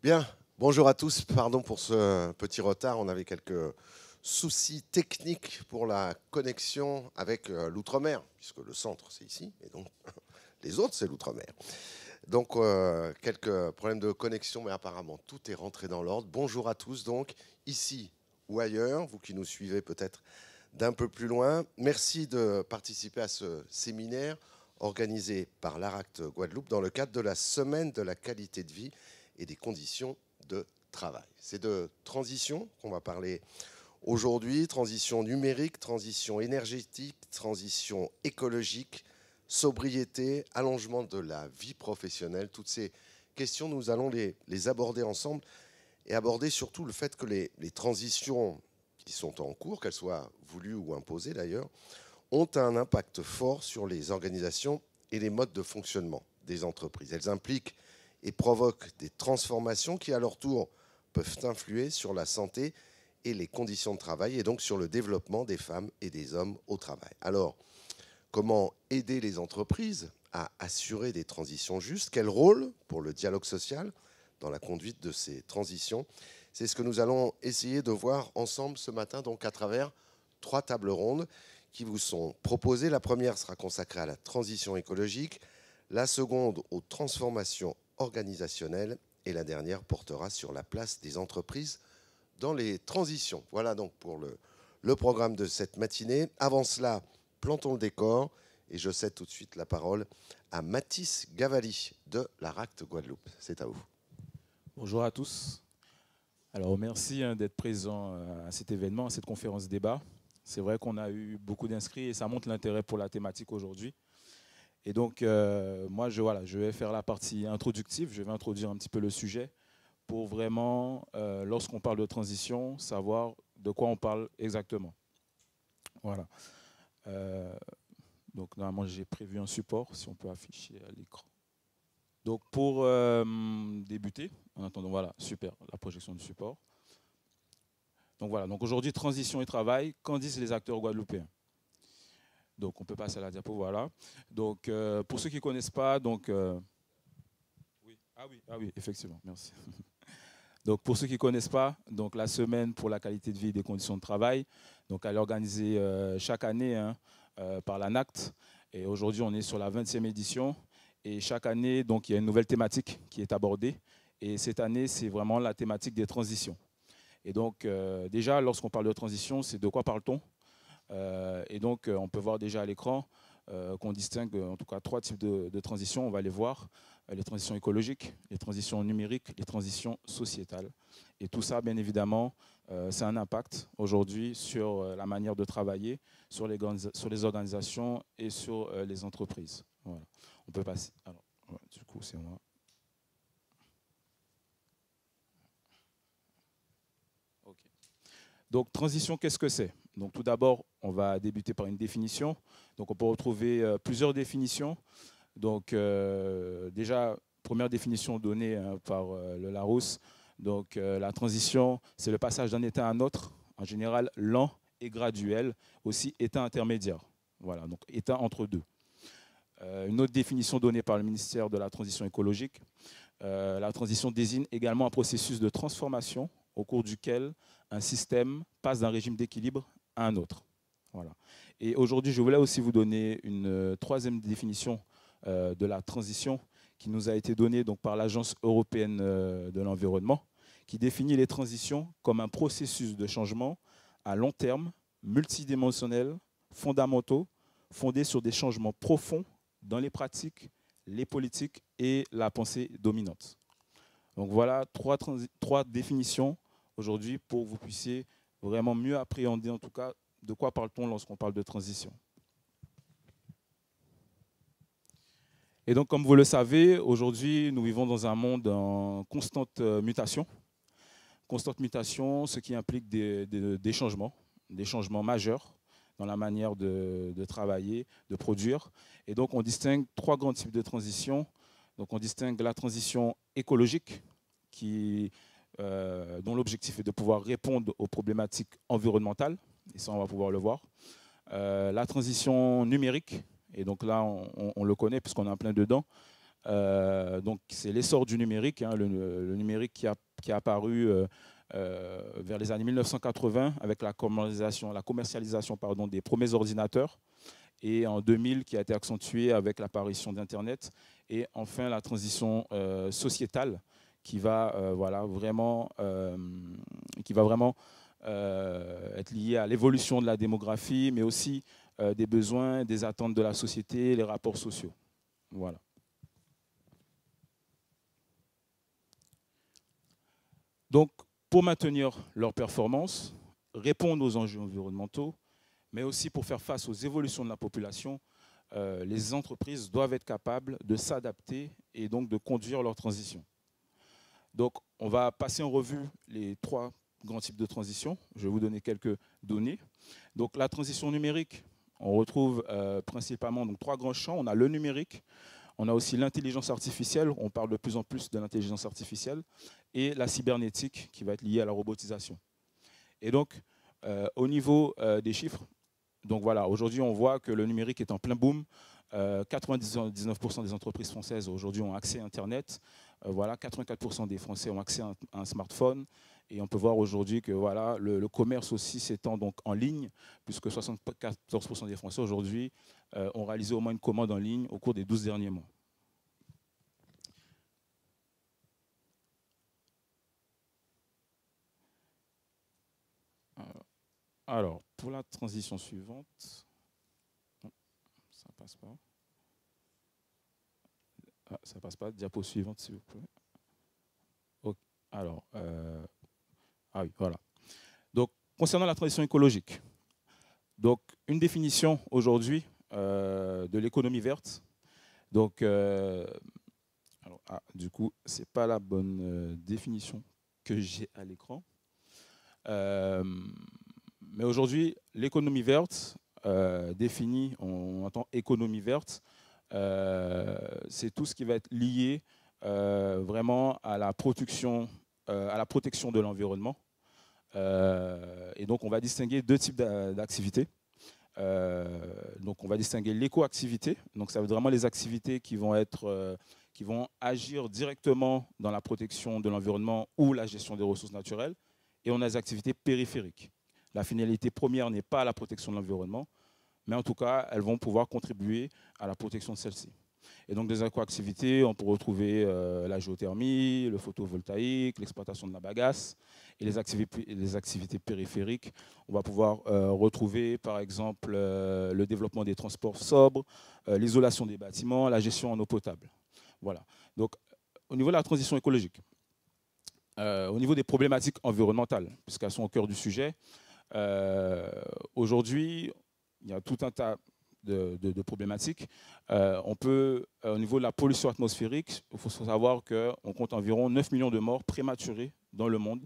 Bien, bonjour à tous, pardon pour ce petit retard, on avait quelques soucis techniques pour la connexion avec l'outre-mer, puisque le centre c'est ici, et donc les autres c'est l'outre-mer. Donc quelques problèmes de connexion, mais apparemment tout est rentré dans l'ordre. Bonjour à tous, donc ici ou ailleurs, vous qui nous suivez peut-être d'un peu plus loin, merci de participer à ce séminaire organisé par l'ARACT Guadeloupe dans le cadre de la Semaine de la qualité de vie et des conditions de travail. C'est de transition qu'on va parler aujourd'hui, transition numérique, transition énergétique, transition écologique, sobriété, allongement de la vie professionnelle. Toutes ces questions, nous allons les aborder ensemble et aborder surtout le fait que les transitions qui sont en cours, qu'elles soient voulues ou imposées d'ailleurs, ont un impact fort sur les organisations et les modes de fonctionnement des entreprises. Elles impliquent et provoquent des transformations qui, à leur tour, peuvent influer sur la santé et les conditions de travail, et donc sur le développement des femmes et des hommes au travail. Alors, comment aider les entreprises à assurer des transitions justes? Quel rôle pour le dialogue social dans la conduite de ces transitions? C'est ce que nous allons essayer de voir ensemble ce matin, donc à travers 3 tables rondes qui vous sont proposées. La première sera consacrée à la transition écologique, la seconde aux transformations organisationnelles et la dernière portera sur la place des entreprises dans les transitions. Voilà donc pour le programme de cette matinée. Avant cela, plantons le décor et je cède tout de suite la parole à Mathis Gavali de l'ARACT Guadeloupe. C'est à vous. Bonjour à tous. Alors merci d'être présent à cet événement, à cette conférence débat. C'est vrai qu'on a eu beaucoup d'inscrits et ça montre l'intérêt pour la thématique aujourd'hui. Et donc moi je vais faire la partie introductive, je vais introduire un petit peu le sujet pour vraiment, lorsqu'on parle de transition, savoir de quoi on parle exactement. Voilà. Donc normalement j'ai prévu un support, si on peut afficher à l'écran. Donc pour débuter, en attendant, voilà, super, la projection du support. Donc voilà, donc aujourd'hui, transition et travail, qu'en disent les acteurs guadeloupéens? Donc on peut passer à la diapo, voilà. Donc pour ceux qui ne connaissent pas, donc... oui, effectivement, merci. Donc pour ceux qui ne connaissent pas, donc la semaine pour la qualité de vie et des conditions de travail, donc elle est organisée chaque année par l'ANACT. Et aujourd'hui, on est sur la 20e édition. Et chaque année, donc, il y a une nouvelle thématique qui est abordée. Et cette année, c'est vraiment la thématique des transitions. Et donc, déjà, lorsqu'on parle de transition, c'est de quoi parle-t-on? Et donc, on peut voir déjà à l'écran qu'on distingue en tout cas 3 types de transitions. On va les voir. Les transitions écologiques, les transitions numériques, les transitions sociétales. Et tout ça, bien évidemment, ça a un impact aujourd'hui sur la manière de travailler, sur les organisations et sur les entreprises. Voilà. On peut passer. Alors, ouais, du coup, c'est moi. OK. Donc, transition, qu'est-ce que c'est? Donc, tout d'abord, on va débuter par une définition. Donc, on peut retrouver plusieurs définitions. Donc, déjà, première définition donnée par le Larousse. Donc, la transition, c'est le passage d'un état à un autre, en général lent et graduel, aussi état intermédiaire. Voilà, donc état entre deux. Une autre définition donnée par le ministère de la Transition écologique. La transition désigne également un processus de transformation au cours duquel un système passe d'un régime d'équilibre à un autre. Voilà. Et aujourd'hui, je voulais aussi vous donner une troisième définition de la transition qui nous a été donnée donc, par l'Agence européenne de l'environnement, qui définit les transitions comme un processus de changement à long terme, multidimensionnel, fondamentaux, fondés sur des changements profonds dans les pratiques, les politiques et la pensée dominante. Donc voilà 3 définitions aujourd'hui pour que vous puissiez vraiment mieux appréhender en tout cas de quoi parle-t-on lorsqu'on parle de transition. Et donc, comme vous le savez, aujourd'hui, nous vivons dans un monde en constante mutation. Constante mutation, ce qui implique des changements majeurs dans la manière de travailler, de produire. Et donc, on distingue 3 grands types de transitions. Donc, on distingue la transition écologique, dont l'objectif est de pouvoir répondre aux problématiques environnementales. Et ça, on va pouvoir le voir. La transition numérique, et donc là, on le connaît puisqu'on est en plein dedans. Donc c'est l'essor du numérique, hein, le numérique qui est apparu vers les années 1980 avec la commercialisation pardon, des premiers ordinateurs, et en 2000 qui a été accentué avec l'apparition d'Internet, et enfin la transition sociétale qui va vraiment être liée à l'évolution de la démographie, mais aussi des besoins, des attentes de la société, les rapports sociaux. Voilà. Donc, pour maintenir leur performance, répondre aux enjeux environnementaux, mais aussi pour faire face aux évolutions de la population, les entreprises doivent être capables de s'adapter et donc de conduire leur transition. Donc, on va passer en revue les 3 grands types de transition. Je vais vous donner quelques données. Donc, la transition numérique, on retrouve principalement donc, 3 grands champs. On a le numérique, on a aussi l'intelligence artificielle, on parle de plus en plus de l'intelligence artificielle, et la cybernétique qui va être liée à la robotisation. Et donc, au niveau des chiffres, donc voilà, aujourd'hui on voit que le numérique est en plein boom. 99% des entreprises françaises aujourd'hui ont accès à Internet. Voilà, 84% des Français ont accès à un smartphone. Et on peut voir aujourd'hui que voilà, le commerce aussi s'étend donc en ligne, puisque 74% des Français aujourd'hui ont réalisé au moins une commande en ligne au cours des 12 derniers mois. Alors, pour la transition suivante, non, ça passe pas. Ah, ça passe pas. Diapo suivante, s'il vous plaît. Okay. Alors, ah oui, voilà. Donc, concernant la transition écologique, donc une définition aujourd'hui de l'économie verte. Donc, alors, du coup, c'est pas la bonne définition que j'ai à l'écran. Mais aujourd'hui, l'économie verte, définie, on entend économie verte, c'est tout ce qui va être lié vraiment à la protection de l'environnement. Et donc, on va distinguer 2 types d'activités. Donc, on va distinguer l'éco-activité. Donc, ça veut dire vraiment les activités qui vont agir directement dans la protection de l'environnement ou la gestion des ressources naturelles. Et on a des activités périphériques. La finalité première n'est pas la protection de l'environnement, mais en tout cas, elles vont pouvoir contribuer à la protection de celle-ci. Et donc, des éco-activités, on peut retrouver la géothermie, le photovoltaïque, l'exploitation de la bagasse. Et les activités périphériques, on va pouvoir retrouver, par exemple, le développement des transports sobres, l'isolation des bâtiments, la gestion en eau potable. Voilà. Donc, au niveau de la transition écologique, au niveau des problématiques environnementales, puisqu'elles sont au cœur du sujet, aujourd'hui, il y a tout un tas de problématiques. On peut, au niveau de la pollution atmosphérique, il faut savoir qu'on compte environ 9 millions de morts prématurées dans le monde,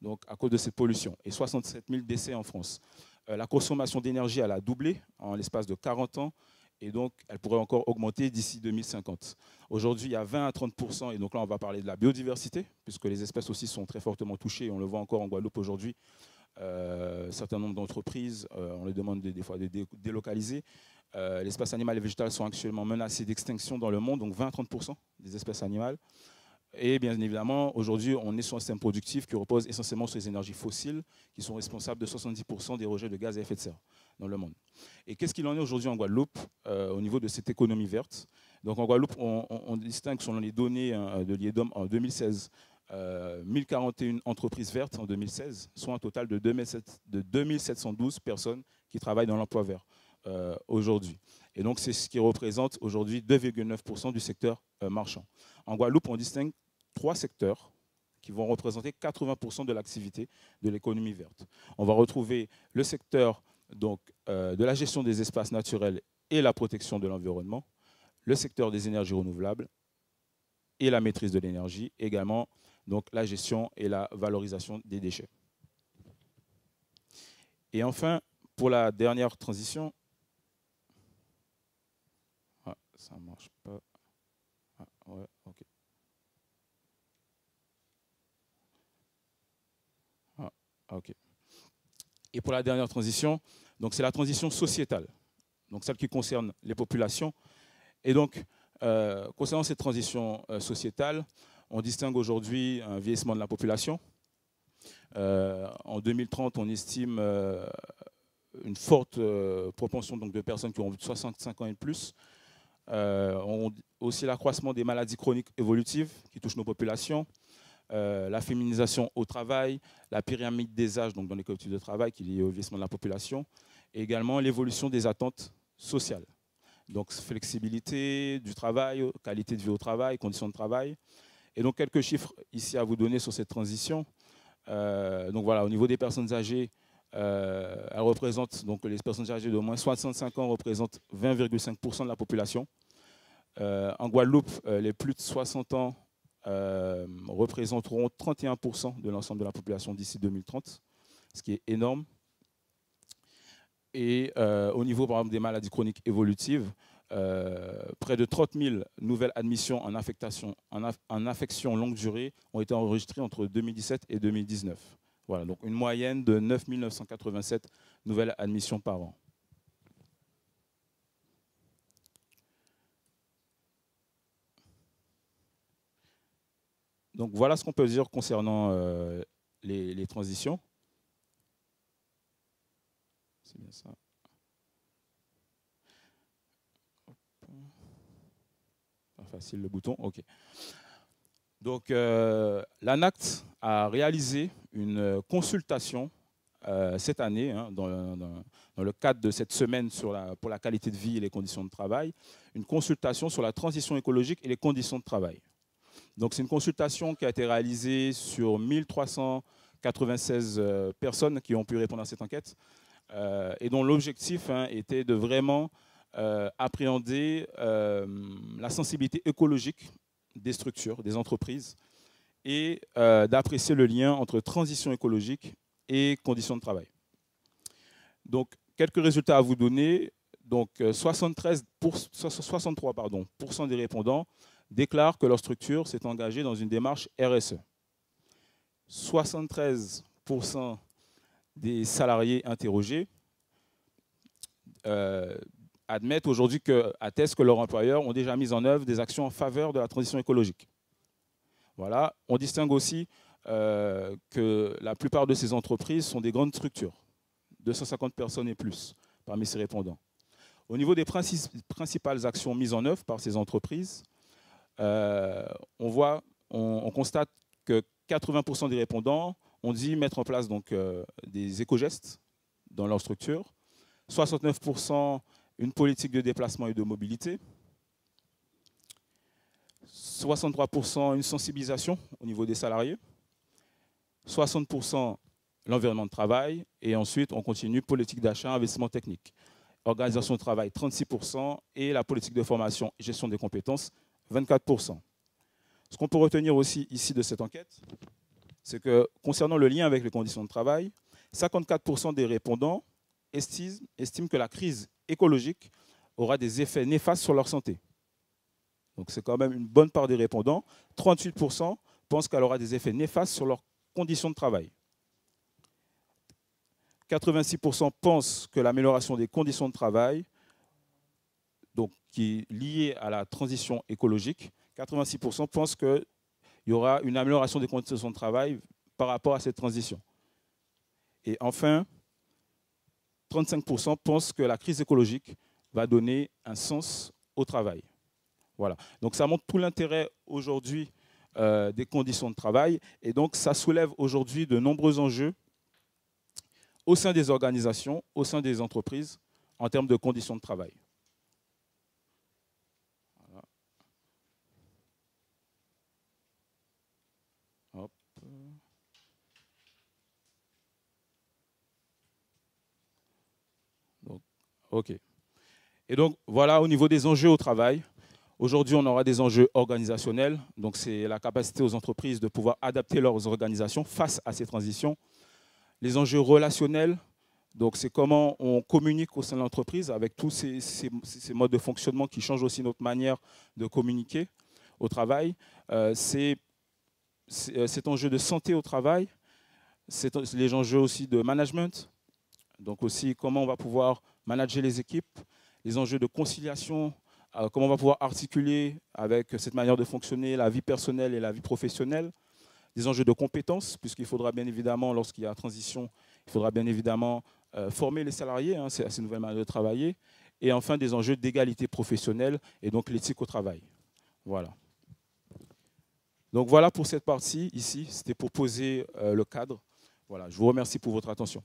donc à cause de cette pollution, et 67 000 décès en France. La consommation d'énergie, elle a doublé en l'espace de 40 ans, et donc elle pourrait encore augmenter d'ici 2050. Aujourd'hui, il y a 20 à 30%, et donc là on va parler de la biodiversité, puisque les espèces aussi sont très fortement touchées, et on le voit encore en Guadeloupe aujourd'hui. Un certain nombre d'entreprises, on les demande des fois de délocaliser. L'espace animal et végétal sont actuellement menacés d'extinction dans le monde, donc 20 à 30% des espèces animales. Et bien évidemment, aujourd'hui, on est sur un système productif qui repose essentiellement sur les énergies fossiles, qui sont responsables de 70% des rejets de gaz à effet de serre dans le monde. Et qu'est-ce qu'il en est aujourd'hui en Guadeloupe au niveau de cette économie verte? Donc en Guadeloupe, on distingue selon les données de l'IEDOM en 2016, 1041 entreprises vertes en 2016, soit un total de 2712 personnes qui travaillent dans l'emploi vert aujourd'hui. Et donc, c'est ce qui représente aujourd'hui 2,9% du secteur marchand. En Guadeloupe, on distingue 3 secteurs qui vont représenter 80% de l'activité de l'économie verte. On va retrouver le secteur donc, de la gestion des espaces naturels et la protection de l'environnement, le secteur des énergies renouvelables et la maîtrise de l'énergie, également donc, la gestion et la valorisation des déchets. Et enfin, pour la dernière transition, ça ne marche pas. Ah, ouais, ok. Ok. Et pour la dernière transition, donc c'est la transition sociétale, donc celle qui concerne les populations. Et donc, concernant cette transition sociétale, on distingue aujourd'hui un vieillissement de la population. En 2030, on estime une forte proportion donc, de personnes qui ont 65 ans et plus. Aussi l'accroissement des maladies chroniques évolutives qui touchent nos populations, la féminisation au travail, la pyramide des âges donc dans les collectifs de travail qui est liée au vieillissement de la population, et également l'évolution des attentes sociales. Donc flexibilité du travail, qualité de vie au travail, conditions de travail. Et donc quelques chiffres ici à vous donner sur cette transition. Donc voilà, au niveau des personnes âgées, elles représentent, donc les personnes âgées de moins 65 ans représentent 20,5% de la population. En Guadeloupe, les plus de 60 ans représenteront 31% de l'ensemble de la population d'ici 2030, ce qui est énorme. Et au niveau, par exemple, des maladies chroniques évolutives, près de 30 000 nouvelles admissions en affection longue durée ont été enregistrées entre 2017 et 2019. Voilà, donc une moyenne de 9 987 nouvelles admissions par an. Donc voilà ce qu'on peut dire concernant les transitions. C'est bien ça. Pas facile le bouton, ok. Donc l'ANACT a réalisé une consultation cette année, hein, dans le cadre de cette semaine pour la qualité de vie et les conditions de travail, une consultation sur la transition écologique et les conditions de travail. Donc c'est une consultation qui a été réalisée sur 1396 personnes qui ont pu répondre à cette enquête et dont l'objectif était de vraiment appréhender la sensibilité écologique des structures, des entreprises et d'apprécier le lien entre transition écologique et conditions de travail. Donc quelques résultats à vous donner. Donc 63% des répondants déclarent que leur structure s'est engagée dans une démarche RSE. 73% des salariés interrogés admettent aujourd'hui attestent que leurs employeurs ont déjà mis en œuvre des actions en faveur de la transition écologique. Voilà. On distingue aussi que la plupart de ces entreprises sont des grandes structures, 250 personnes et plus parmi ces répondants. Au niveau des principales actions mises en œuvre par ces entreprises, on constate que 80% des répondants ont dit mettre en place donc, des éco-gestes dans leur structure, 69% une politique de déplacement et de mobilité, 63% une sensibilisation au niveau des salariés, 60% l'environnement de travail, et ensuite on continue politique d'achat, investissement technique. Organisation de travail, 36%, et la politique de formation et gestion des compétences, 24%. Ce qu'on peut retenir aussi ici de cette enquête, c'est que concernant le lien avec les conditions de travail, 54% des répondants estiment que la crise écologique aura des effets néfastes sur leur santé. Donc c'est quand même une bonne part des répondants. 38% pensent qu'elle aura des effets néfastes sur leurs conditions de travail. 86% pensent que l'amélioration des conditions de travail, donc, qui est liée à la transition écologique, 86% pensent qu'il y aura une amélioration des conditions de travail par rapport à cette transition. Et enfin, 35% pensent que la crise écologique va donner un sens au travail. Voilà. Donc ça montre tout l'intérêt aujourd'hui des conditions de travail, et donc ça soulève aujourd'hui de nombreux enjeux au sein des organisations, au sein des entreprises, en termes de conditions de travail. Voilà. Hop. Donc, OK. Et donc, voilà au niveau des enjeux au travail. Aujourd'hui, on aura des enjeux organisationnels. Donc, c'est la capacité aux entreprises de pouvoir adapter leurs organisations face à ces transitions. Les enjeux relationnels, donc c'est comment on communique au sein de l'entreprise avec tous ces modes de fonctionnement qui changent aussi notre manière de communiquer au travail. C'est cet enjeu de santé au travail, c'est les enjeux aussi de management, donc aussi comment on va pouvoir manager les équipes, les enjeux de conciliation comment on va pouvoir articuler avec cette manière de fonctionner la vie personnelle et la vie professionnelle, des enjeux de compétences, puisqu'il faudra bien évidemment, lorsqu'il y a transition, il faudra bien évidemment former les salariés à ces nouvelles manières de travailler, et enfin des enjeux d'égalité professionnelle et donc l'éthique au travail. Voilà. Donc voilà pour cette partie ici, c'était pour poser le cadre. Voilà, je vous remercie pour votre attention.